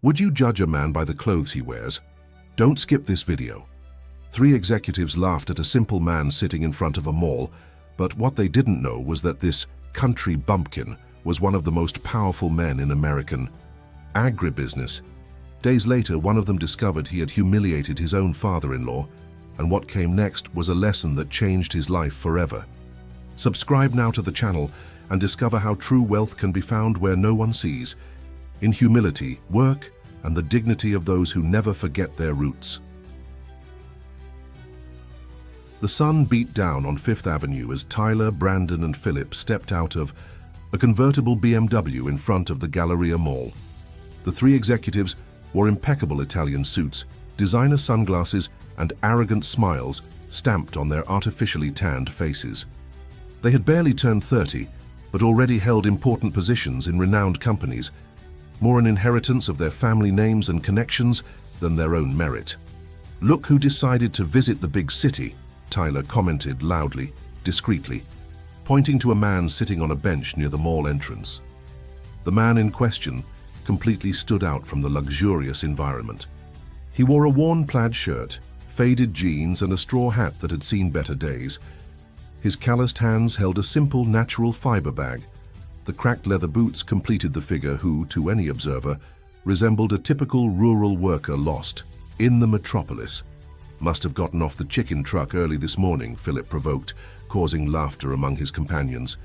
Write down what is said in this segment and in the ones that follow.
Would you judge a man by the clothes he wears? Don't skip this video. 3 executives laughed at a simple man sitting in front of a mall, but what they didn't know was that this country bumpkin was one of the most powerful men in American agribusiness. Days later, one of them discovered he had humiliated his own father-in-law, and what came next was a lesson that changed his life forever. Subscribe now to the channel and discover how true wealth can be found where no one sees, in humility, work, and the dignity of those who never forget their roots. The sun beat down on Fifth Avenue as Tyler, Brandon, and Philip stepped out of a convertible BMW in front of the Galleria Mall. The 3 executives wore impeccable Italian suits, designer sunglasses, and arrogant smiles stamped on their artificially tanned faces. They had barely turned 30, but already held important positions in renowned companies, more an inheritance of their family names and connections than their own merit. "Look who decided to visit the big city," Tyler commented loudly, discreetly, pointing to a man sitting on a bench near the mall entrance. The man in question completely stood out from the luxurious environment. He wore a worn plaid shirt, faded jeans, and a straw hat that had seen better days. His calloused hands held a simple natural fiber bag. The cracked leather boots completed the figure who, to any observer, resembled a typical rural worker lost in the metropolis. "Must have gotten off the chicken truck early this morning," Philip provoked, causing laughter among his companions.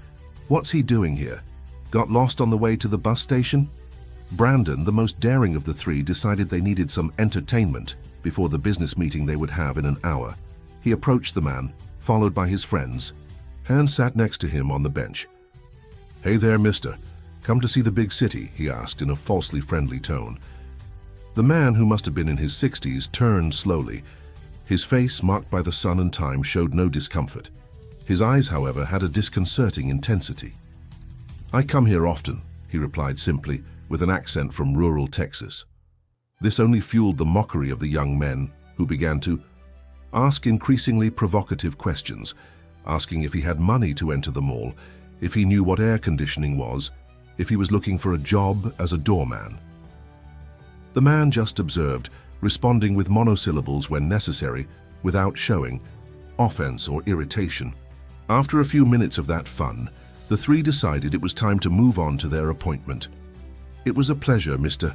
"What's he doing here? Got lost on the way to the bus station?" Brandon, the most daring of the 3, decided they needed some entertainment before the business meeting they would have in an hour. He approached the man, followed by his friends. Hans sat next to him on the bench. "Hey there, mister. Come to see the big city?" he asked in a falsely friendly tone. The man, who must have been in his 60s, turned slowly. His face, marked by the sun and time, showed no discomfort. His eyes, however, had a disconcerting intensity. "I come here often," he replied simply, with an accent from rural Texas. This only fueled the mockery of the young men, who began to ask increasingly provocative questions, asking if he had money to enter the mall, if he knew what air conditioning was, if he was looking for a job as a doorman. The man just observed, responding with monosyllables when necessary, without showing offense or irritation. After a few minutes of that fun, the 3 decided it was time to move on to their appointment. "It was a pleasure, Mr.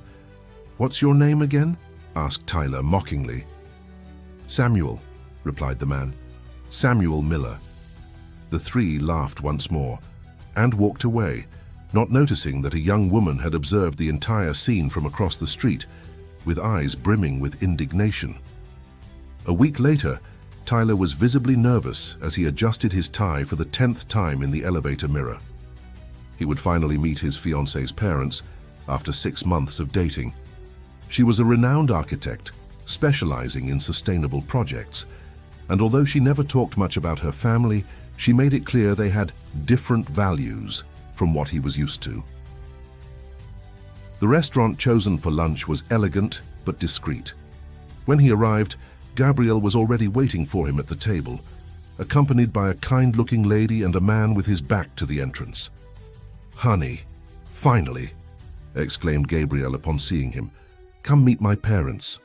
What's your name again?" asked Tyler mockingly. "Samuel," replied the man. "Samuel Miller." The 3 laughed once more and walked away, not noticing that a young woman had observed the entire scene from across the street, with eyes brimming with indignation. A week later, Tyler was visibly nervous as he adjusted his tie for the 10th time in the elevator mirror. He would finally meet his fiancée's parents after 6 months of dating. She was a renowned architect, specializing in sustainable projects, and although she never talked much about her family, she made it clear they had different values from what he was used to. The restaurant chosen for lunch was elegant but discreet. When he arrived, Gabriel was already waiting for him at the table, accompanied by a kind-looking lady and a man with his back to the entrance. "Honey, finally!" exclaimed Gabriel upon seeing him. "Come meet my parents."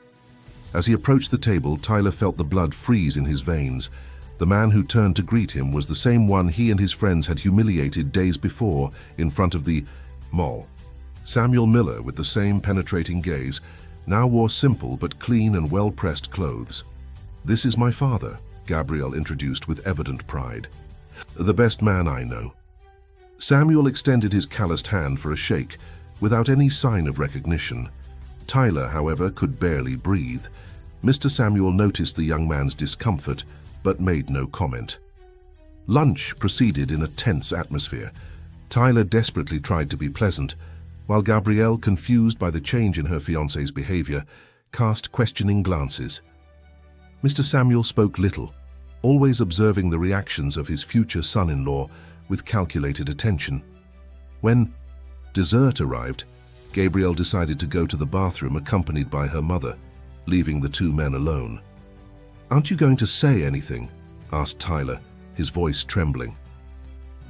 As he approached the table, Tyler felt the blood freeze in his veins. The man who turned to greet him was the same one he and his friends had humiliated days before in front of the mall. Samuel Miller, with the same penetrating gaze, now wore simple but clean and well-pressed clothes. "This is my father," Gabriel introduced with evident pride. "The best man I know." Samuel extended his calloused hand for a shake, without any sign of recognition. Tyler, however, could barely breathe. Mr. Samuel noticed the young man's discomfort, but made no comment. Lunch proceeded in a tense atmosphere. Tyler desperately tried to be pleasant, while Gabrielle, confused by the change in her fiancé's behavior, cast questioning glances. Mr. Samuel spoke little, always observing the reactions of his future son-in-law with calculated attention. When dessert arrived, Gabrielle decided to go to the bathroom accompanied by her mother, leaving the 2 men alone. "Aren't you going to say anything?" asked Tyler, his voice trembling.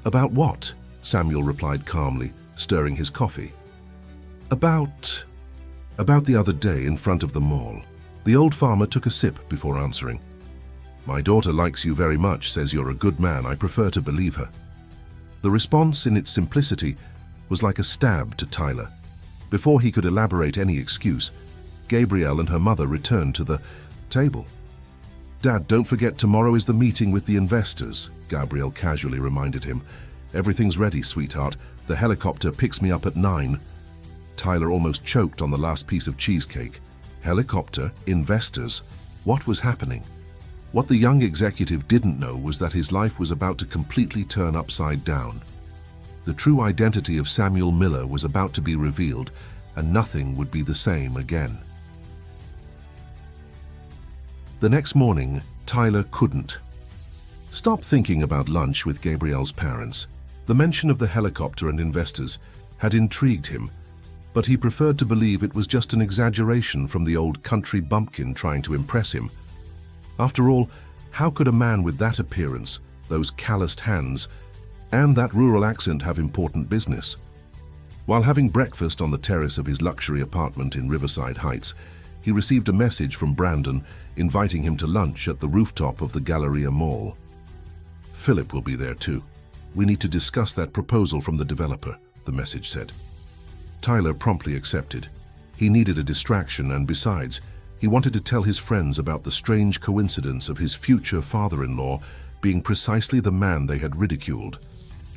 "About what?" Samuel replied calmly, stirring his coffee. "About..." About the other day in front of the mall. The old farmer took a sip before answering. My daughter likes you very much, says you're a good man. I prefer to believe her. The response, in its simplicity, was like a stab to Tyler. Before he could elaborate any excuse, Gabrielle and her mother returned to the table. Dad, don't forget tomorrow is the meeting with the investors, Gabrielle casually reminded him. Everything's ready, sweetheart. The helicopter picks me up at 9. Tyler almost choked on the last piece of cheesecake. Helicopter, investors. What was happening? What the young executive didn't know was that his life was about to completely turn upside down. The true identity of Samuel Miller was about to be revealed, and nothing would be the same again. The next morning, Tyler couldn't stop thinking about lunch with Gabrielle's parents. The mention of the helicopter and investors had intrigued him, but he preferred to believe it was just an exaggeration from the old country bumpkin trying to impress him. After all, how could a man with that appearance, those calloused hands, and that rural accent have important business? While having breakfast on the terrace of his luxury apartment in Riverside Heights, he received a message from Brandon inviting him to lunch at the rooftop of the Galleria Mall. Philip will be there too. We need to discuss that proposal from the developer, the message said. Tyler promptly accepted. He needed a distraction, and besides, he wanted to tell his friends about the strange coincidence of his future father-in-law being precisely the man they had ridiculed.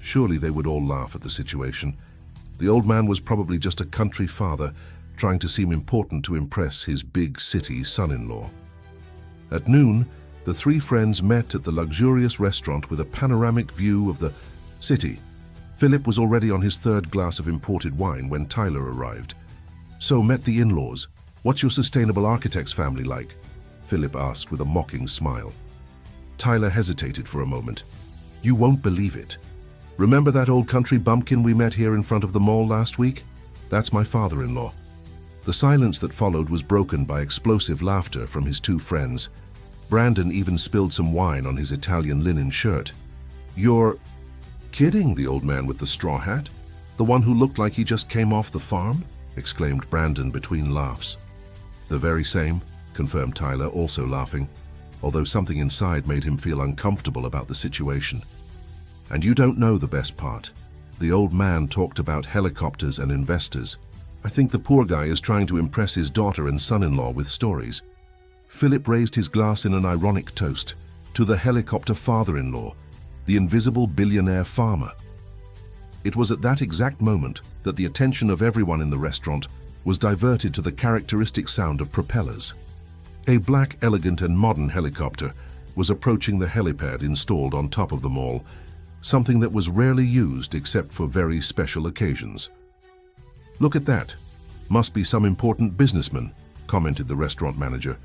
Surely they would all laugh at the situation. The old man was probably just a country father trying to seem important to impress his big city son-in-law. At noon, the three friends met at the luxurious restaurant with a panoramic view of the city. Philip was already on his third glass of imported wine when Tyler arrived. So, met the in-laws. What's your sustainable architect's family like? Philip asked with a mocking smile. Tyler hesitated for a moment. You won't believe it. Remember that old country bumpkin we met here in front of the mall last week? That's my father-in-law. The silence that followed was broken by explosive laughter from his two friends. Brandon even spilled some wine on his Italian linen shirt. You're kidding, the old man with the straw hat? The one who looked like he just came off the farm? Exclaimed Brandon between laughs. The very same, confirmed Tyler, also laughing, although something inside made him feel uncomfortable about the situation. And you don't know the best part. The old man talked about helicopters and investors. I think the poor guy is trying to impress his daughter and son-in-law with stories. Philip raised his glass in an ironic toast to the helicopter father-in-law, the invisible billionaire farmer. It was at that exact moment that the attention of everyone in the restaurant was diverted to the characteristic sound of propellers. A black, elegant and modern helicopter was approaching the helipad installed on top of the mall, something that was rarely used except for very special occasions. Look at that. Must be some important businessman, commented the restaurant manager,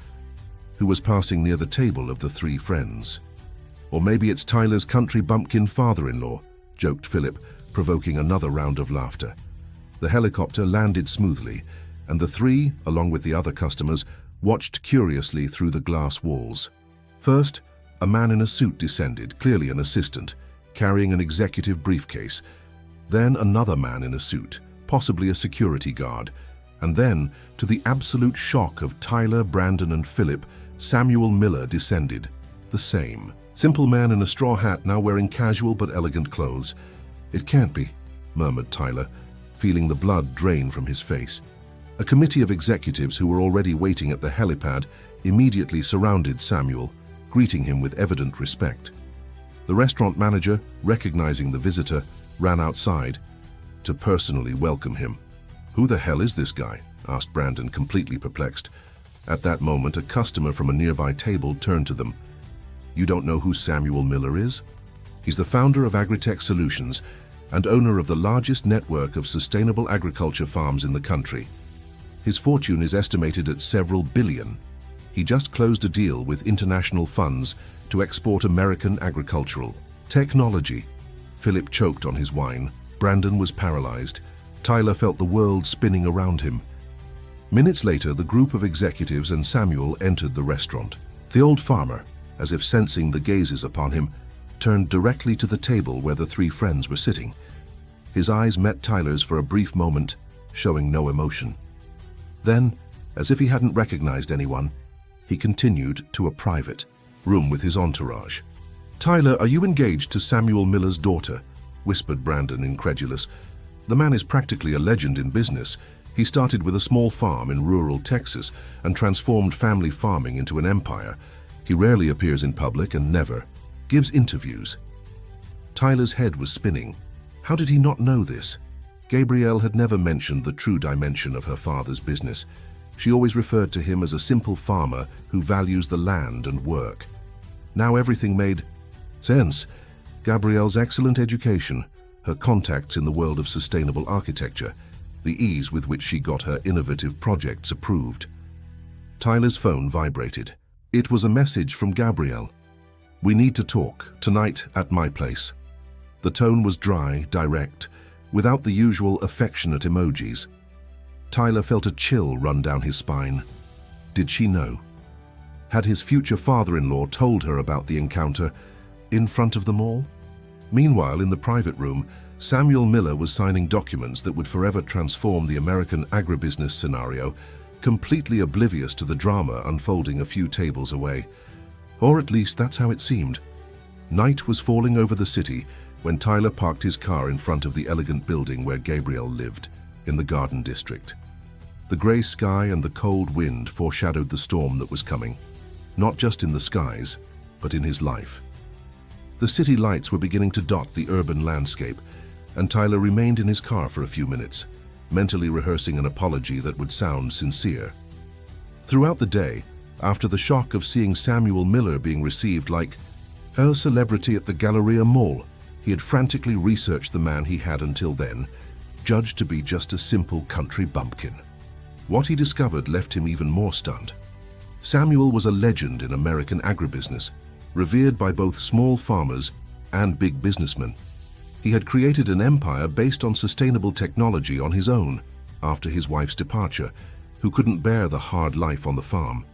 who was passing near the table of the three friends. Or maybe it's Tyler's country bumpkin father-in-law, joked Philip, provoking another round of laughter. The helicopter landed smoothly, and the three, along with the other customers, watched curiously through the glass walls. First, a man in a suit descended, clearly an assistant, carrying an executive briefcase. Then another man in a suit, possibly a security guard. And then, to the absolute shock of Tyler, Brandon and Philip, Samuel Miller descended. The same. Simple man in a straw hat, now wearing casual but elegant clothes. It can't be, murmured Tyler, feeling the blood drain from his face. A committee of executives who were already waiting at the helipad immediately surrounded Samuel, greeting him with evident respect. The restaurant manager, recognizing the visitor, ran outside to personally welcome him. Who the hell is this guy? Asked Brandon, completely perplexed. At that moment, a customer from a nearby table turned to them. You don't know who Samuel Miller is? He's the founder of Agritech Solutions and owner of the largest network of sustainable agriculture farms in the country. His fortune is estimated at several billion. He just closed a deal with international funds to export American agricultural technology. Philip choked on his wine. Brandon was paralyzed. Tyler felt the world spinning around him. Minutes later, the group of executives and Samuel entered the restaurant. The old farmer, as if sensing the gazes upon him, turned directly to the table where the three friends were sitting. His eyes met Tyler's for a brief moment, showing no emotion. Then, as if he hadn't recognized anyone, he continued to a private room with his entourage. "Tyler, are you engaged to Samuel Miller's daughter?" whispered Brandon, incredulous. The man is practically a legend in business. He started with a small farm in rural Texas and transformed family farming into an empire. He rarely appears in public and never gives interviews. Tyler's head was spinning. How did he not know this? Gabrielle had never mentioned the true dimension of her father's business. She always referred to him as a simple farmer who values the land and work. Now everything made sense. Gabrielle's excellent education, her contacts in the world of sustainable architecture, the ease with which she got her innovative projects approved. Tyler's phone vibrated. It was a message from Gabrielle. "We need to talk, tonight at my place." The tone was dry, direct, without the usual affectionate emojis. Tyler felt a chill run down his spine. Did she know? Had his future father-in-law told her about the encounter in front of them all? Meanwhile, in the private room, Samuel Miller was signing documents that would forever transform the American agribusiness scenario, completely oblivious to the drama unfolding a few tables away. Or at least that's how it seemed. Night was falling over the city when Tyler parked his car in front of the elegant building where Gabrielle lived, in the Garden District. The grey sky and the cold wind foreshadowed the storm that was coming, not just in the skies, but in his life. The city lights were beginning to dot the urban landscape, and Tyler remained in his car for a few minutes, mentally rehearsing an apology that would sound sincere. Throughout the day, after the shock of seeing Samuel Miller being received like a celebrity at the Galleria Mall, he had frantically researched the man he had until then judged to be just a simple country bumpkin. What he discovered left him even more stunned. Samuel was a legend in American agribusiness, revered by both small farmers and big businessmen. He had created an empire based on sustainable technology on his own after his wife's departure, who couldn't bear the hard life on the farm.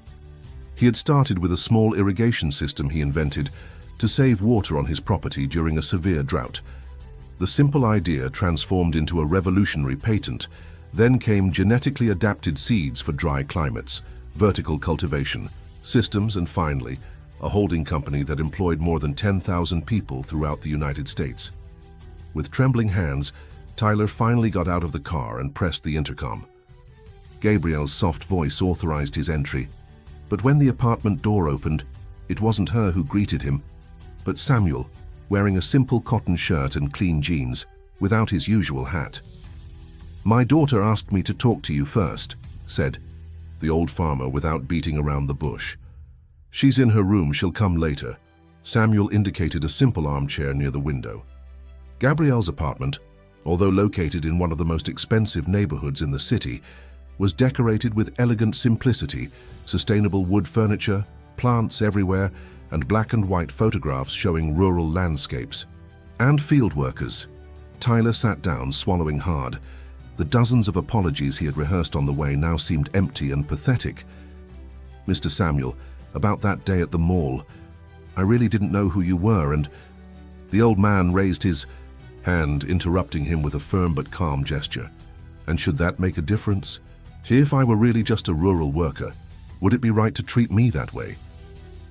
He had started with a small irrigation system he invented to save water on his property during a severe drought. The simple idea transformed into a revolutionary patent. Then came genetically adapted seeds for dry climates, vertical cultivation, systems, and finally, a holding company that employed more than 10,000 people throughout the United States. With trembling hands, Tyler finally got out of the car and pressed the intercom. Gabrielle's soft voice authorized his entry, but when the apartment door opened, it wasn't her who greeted him, but Samuel, wearing a simple cotton shirt and clean jeans, without his usual hat. "My daughter asked me to talk to you first," said the old farmer without beating around the bush. "She's in her room, she'll come later." Samuel indicated a simple armchair near the window. Gabrielle's apartment, although located in one of the most expensive neighborhoods in the city, was decorated with elegant simplicity, sustainable wood furniture, plants everywhere, and black and white photographs showing rural landscapes. And field workers. Tyler sat down, swallowing hard. The dozens of apologies he had rehearsed on the way now seemed empty and pathetic. "Mr. Samuel, about that day at the mall, I really didn't know who you were, and..." The old man raised his hand, interrupting him with a firm but calm gesture. "And should that make a difference? If I were really just a rural worker, would it be right to treat me that way?"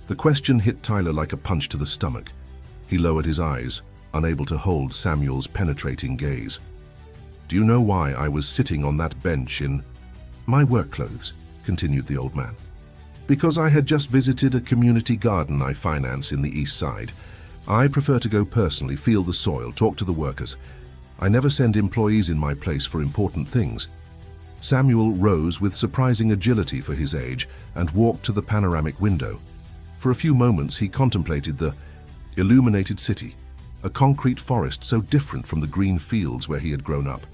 The question hit Tyler like a punch to the stomach. He lowered his eyes, unable to hold Samuel's penetrating gaze. "Do you know why I was sitting on that bench in my work clothes?" continued the old man. "Because I had just visited a community garden I finance in the East Side. I prefer to go personally, feel the soil, talk to the workers. I never send employees in my place for important things." Samuel rose with surprising agility for his age and walked to the panoramic window. For a few moments he contemplated the illuminated city, a concrete forest so different from the green fields where he had grown up.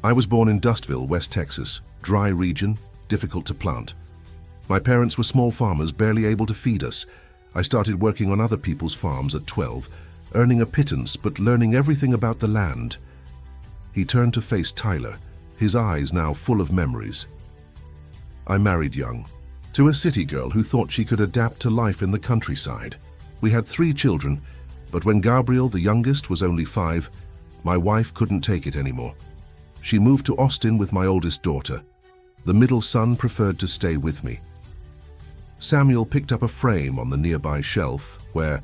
"I was born in Dustville, West Texas, dry region, difficult to plant. My parents were small farmers, barely able to feed us. I started working on other people's farms at 12, earning a pittance but learning everything about the land." He turned to face Tyler, his eyes now full of memories. "I married young, to a city girl who thought she could adapt to life in the countryside. We had 3 children, but when Gabrielle, the youngest, was only 5, my wife couldn't take it anymore. She moved to Austin with my oldest daughter. The middle son preferred to stay with me. Samuel picked up a frame on the nearby shelf where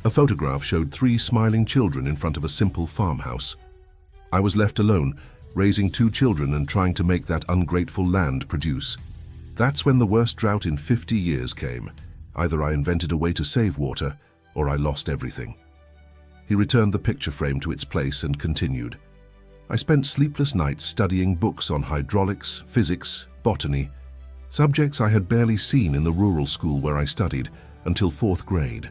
a photograph showed 3 smiling children in front of a simple farmhouse. I was left alone, raising 2 children and trying to make that ungrateful land produce. That's when the worst drought in 50 years came. Either I invented a way to save water, or I lost everything. He returned the picture frame to its place and continued. I spent sleepless nights studying books on hydraulics, physics, botany, subjects I had barely seen in the rural school where I studied until 4th grade.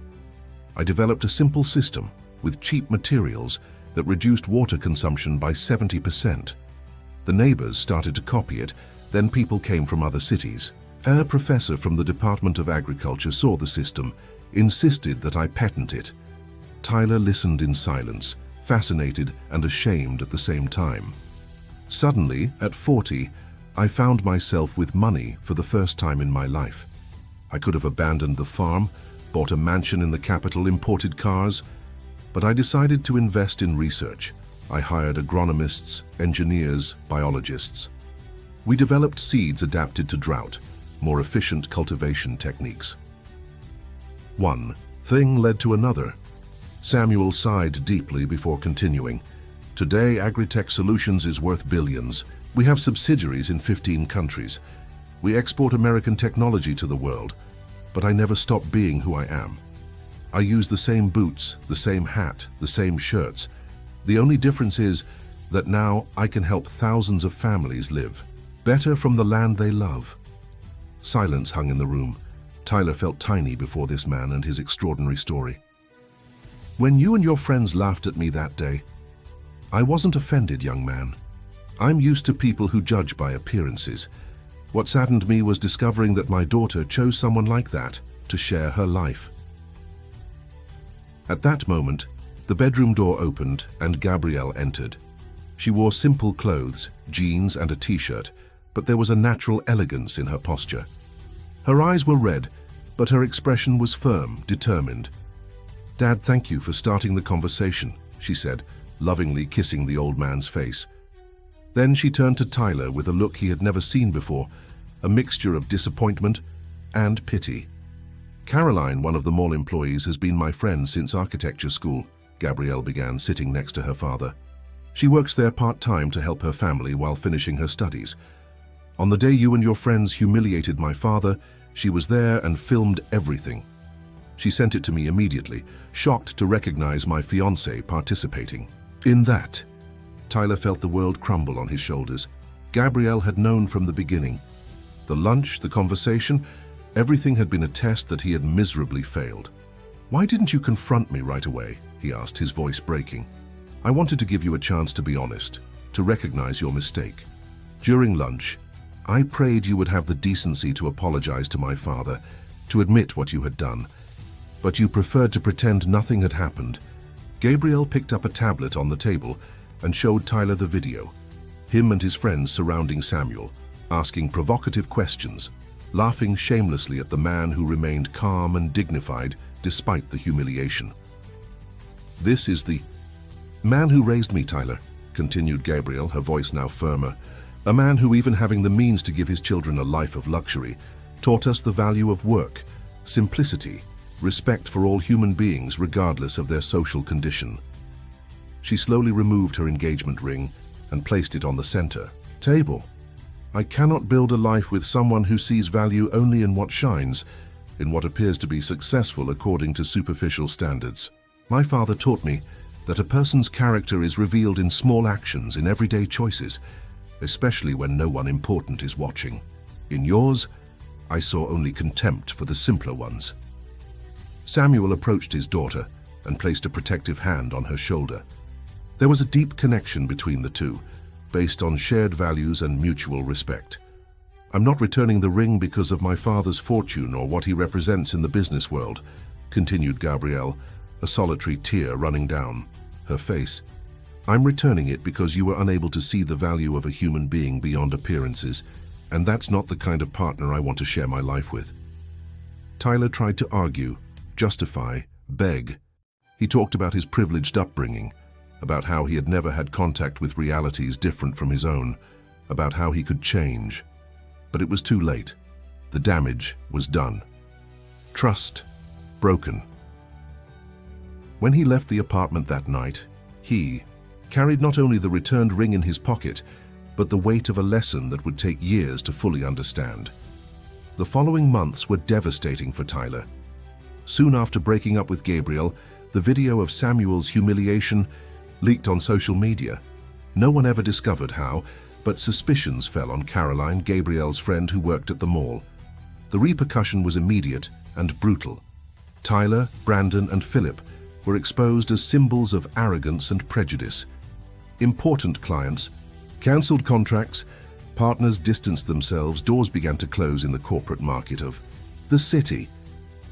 I developed a simple system with cheap materials that reduced water consumption by 70%. The neighbors started to copy it, then people came from other cities. A professor from the Department of Agriculture saw the system, insisted that I patent it. Tyler listened in silence, fascinated and ashamed at the same time. Suddenly, at 40, I found myself with money for the first time in my life. I could have abandoned the farm, bought a mansion in the capital, imported cars, but I decided to invest in research. I hired agronomists, engineers, biologists. We developed seeds adapted to drought, more efficient cultivation techniques. One thing led to another. Samuel sighed deeply before continuing. Today, Agritech Solutions is worth billions. We have subsidiaries in 15 countries. We export American technology to the world, but I never stopped being who I am. I use the same boots, the same hat, the same shirts. The only difference is that now I can help thousands of families live better from the land they love. Silence hung in the room. Tyler felt tiny before this man and his extraordinary story. When you and your friends laughed at me that day, I wasn't offended, young man. I'm used to people who judge by appearances. What saddened me was discovering that my daughter chose someone like that to share her life. At that moment, the bedroom door opened and Gabrielle entered. She wore simple clothes, jeans and a t-shirt, but there was a natural elegance in her posture. Her eyes were red, but her expression was firm, determined. "Dad, thank you for starting the conversation," she said, lovingly kissing the old man's face. Then she turned to Tyler with a look he had never seen before, a mixture of disappointment and pity. "Caroline, one of the mall employees, has been my friend since architecture school," Gabrielle began, sitting next to her father. "She works there part-time to help her family while finishing her studies. On the day you and your friends humiliated my father, she was there and filmed everything. She sent it to me immediately, shocked to recognize my fiancé participating in that." Tyler felt the world crumble on his shoulders. Gabrielle had known from the beginning. The lunch, the conversation, everything had been a test that he had miserably failed. "Why didn't you confront me right away?" he asked, his voice breaking. "I wanted to give you a chance to be honest, to recognize your mistake. During lunch, I prayed you would have the decency to apologize to my father, to admit what you had done. But you preferred to pretend nothing had happened." Gabrielle picked up a tablet on the table and showed Tyler the video, him and his friends surrounding Samuel, asking provocative questions, laughing shamelessly at the man who remained calm and dignified despite the humiliation. "This is the man who raised me, Tyler," continued Gabrielle, her voice now firmer. "A man who, even having the means to give his children a life of luxury, taught us the value of work, simplicity, respect for all human beings regardless of their social condition." She slowly removed her engagement ring and placed it on the center table. "I cannot build a life with someone who sees value only in what shines, in what appears to be successful according to superficial standards. My father taught me that a person's character is revealed in small actions, in everyday choices, especially when no one important is watching. In yours, I saw only contempt for the simpler ones." Samuel approached his daughter and placed a protective hand on her shoulder. There was a deep connection between the two, based on shared values and mutual respect. "I'm not returning the ring because of my father's fortune or what he represents in the business world," continued Gabrielle, a solitary tear running down her face. "I'm returning it because you were unable to see the value of a human being beyond appearances, and that's not the kind of partner I want to share my life with." Tyler tried to argue, justify, beg. He talked about his privileged upbringing, about how he had never had contact with realities different from his own, about how he could change. But it was too late. The damage was done. Trust broken. When he left the apartment that night, he carried not only the returned ring in his pocket, but the weight of a lesson that would take years to fully understand. The following months were devastating for Tyler. Soon after breaking up with Gabriel, the video of Samuel's humiliation leaked on social media. No one ever discovered how, but suspicions fell on Caroline, Gabriel's friend who worked at the mall. The repercussion was immediate and brutal. Tyler, Brandon, and Philip were exposed as symbols of arrogance and prejudice. Important clients cancelled contracts, partners distanced themselves, doors began to close in the corporate market of the city.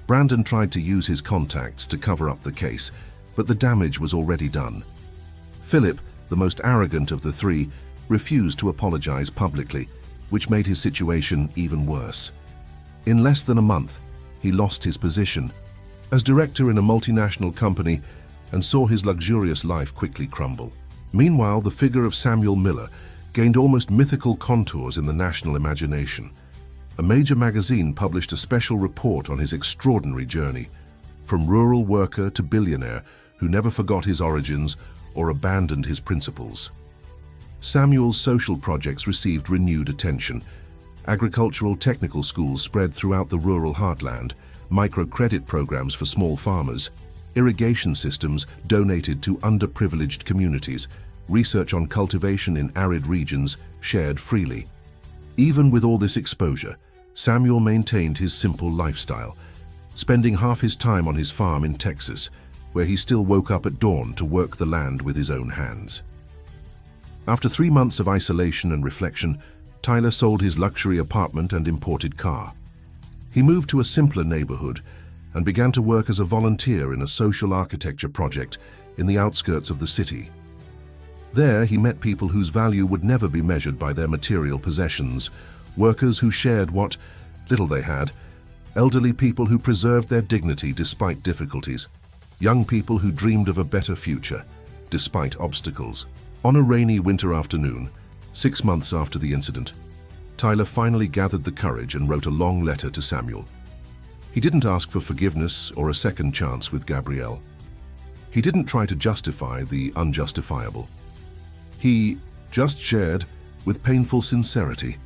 Brandon tried to use his contacts to cover up the case, but the damage was already done. Philip, the most arrogant of the three, refused to apologize publicly, which made his situation even worse. In less than a month, he lost his position as director in a multinational company and saw his luxurious life quickly crumble. Meanwhile, the figure of Samuel Miller gained almost mythical contours in the national imagination. A major magazine published a special report on his extraordinary journey, from rural worker to billionaire who never forgot his origins or abandoned his principles. Samuel's social projects received renewed attention. Agricultural technical schools spread throughout the rural heartland, microcredit programs for small farmers, irrigation systems donated to underprivileged communities, research on cultivation in arid regions shared freely. Even with all this exposure, Samuel maintained his simple lifestyle, spending half his time on his farm in Texas, where he still woke up at dawn to work the land with his own hands. After 3 months of isolation and reflection, Tyler sold his luxury apartment and imported car. He moved to a simpler neighborhood and began to work as a volunteer in a social architecture project in the outskirts of the city. There, he met people whose value would never be measured by their material possessions, workers who shared what little they had, elderly people who preserved their dignity despite difficulties, young people who dreamed of a better future, despite obstacles. On a rainy winter afternoon, 6 months after the incident, Tyler finally gathered the courage and wrote a long letter to Samuel. He didn't ask for forgiveness or a second chance with Gabrielle. He didn't try to justify the unjustifiable. He just shared, with painful sincerity,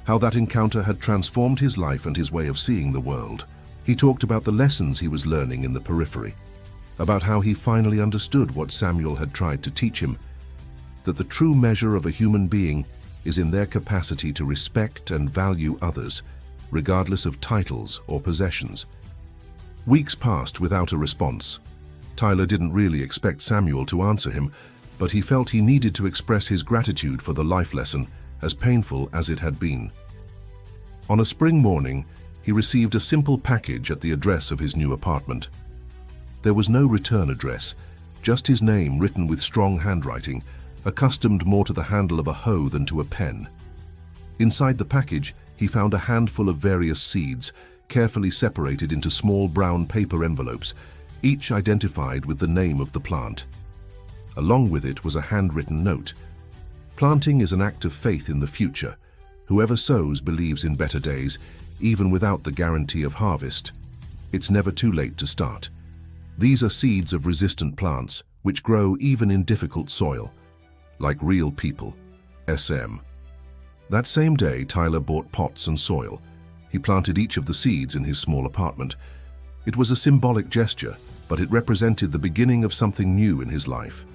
how that encounter had transformed his life and his way of seeing the world. He talked about the lessons he was learning in the periphery, about how he finally understood what Samuel had tried to teach him, that the true measure of a human being is in their capacity to respect and value others, regardless of titles or possessions. Weeks passed without a response. Tyler didn't really expect Samuel to answer him, but he felt he needed to express his gratitude for the life lesson, as painful as it had been. On a spring morning, he received a simple package at the address of his new apartment. There was no return address, just his name written with strong handwriting, accustomed more to the handle of a hoe than to a pen. Inside the package, he found a handful of various seeds, carefully separated into small brown paper envelopes, each identified with the name of the plant. Along with it was a handwritten note. Planting is an act of faith in the future. Whoever sows believes in better days, even without the guarantee of harvest. It's never too late to start. These are seeds of resistant plants, which grow even in difficult soil. Like real people. SM. That same day, Tyler bought pots and soil. He planted each of the seeds in his small apartment. It was a symbolic gesture, but it represented the beginning of something new in his life.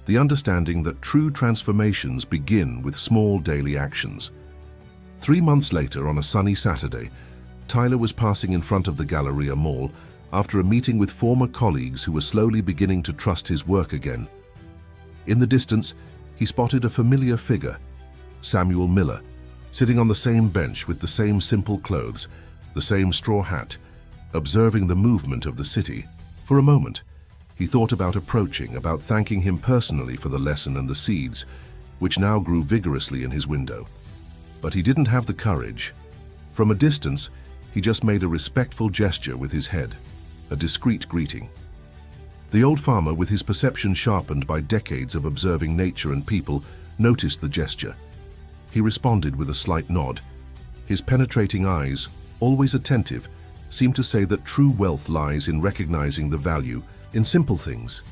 The understanding that true transformations begin with small daily actions. 3 months later, on a sunny Saturday, Tyler was passing in front of the Galleria Mall after a meeting with former colleagues who were slowly beginning to trust his work again. In the distance, he spotted a familiar figure, Samuel Miller, sitting on the same bench with the same simple clothes, the same straw hat, observing the movement of the city. For a moment, he thought about approaching, about thanking him personally for the lesson and the seeds, which now grew vigorously in his window. But he didn't have the courage. From a distance, he just made a respectful gesture with his head, a discreet greeting. The old farmer, with his perception sharpened by decades of observing nature and people, noticed the gesture. He responded with a slight nod, His penetrating eyes, always attentive, seem to say that true wealth lies in recognizing the value in simple things,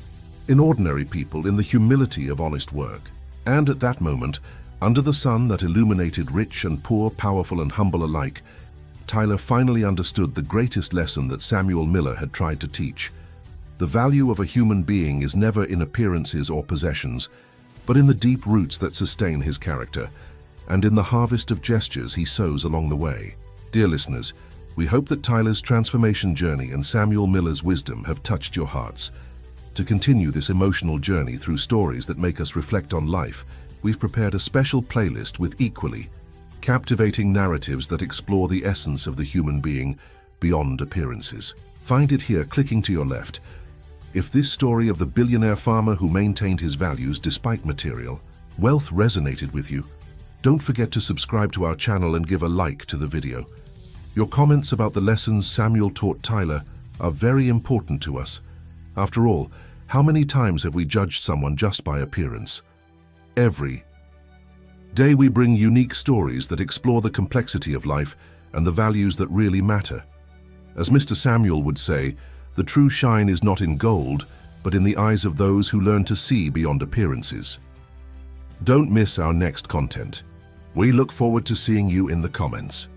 in ordinary people, in the humility of honest work. And at that moment, under the sun that illuminated rich and poor, powerful and humble alike, Tyler finally understood the greatest lesson that Samuel Miller had tried to teach. The value of a human being is never in appearances or possessions, but in the deep roots that sustain his character, and in the harvest of gestures he sows along the way. Dear listeners, we hope that Tyler's transformation journey and Samuel Miller's wisdom have touched your hearts. To continue this emotional journey through stories that make us reflect on life, we've prepared a special playlist with equally captivating narratives that explore the essence of the human being beyond appearances. Find it here, clicking to your left. If this story of the billionaire farmer who maintained his values despite material wealth resonated with you, don't forget to subscribe to our channel and give a like to the video. Your comments about the lessons Samuel taught Tyler are very important to us. After all, how many times have we judged someone just by appearance? Every day we bring unique stories that explore the complexity of life and the values that really matter. As Mr. Samuel would say, the true shine is not in gold, but in the eyes of those who learn to see beyond appearances. Don't miss our next content. We look forward to seeing you in the comments.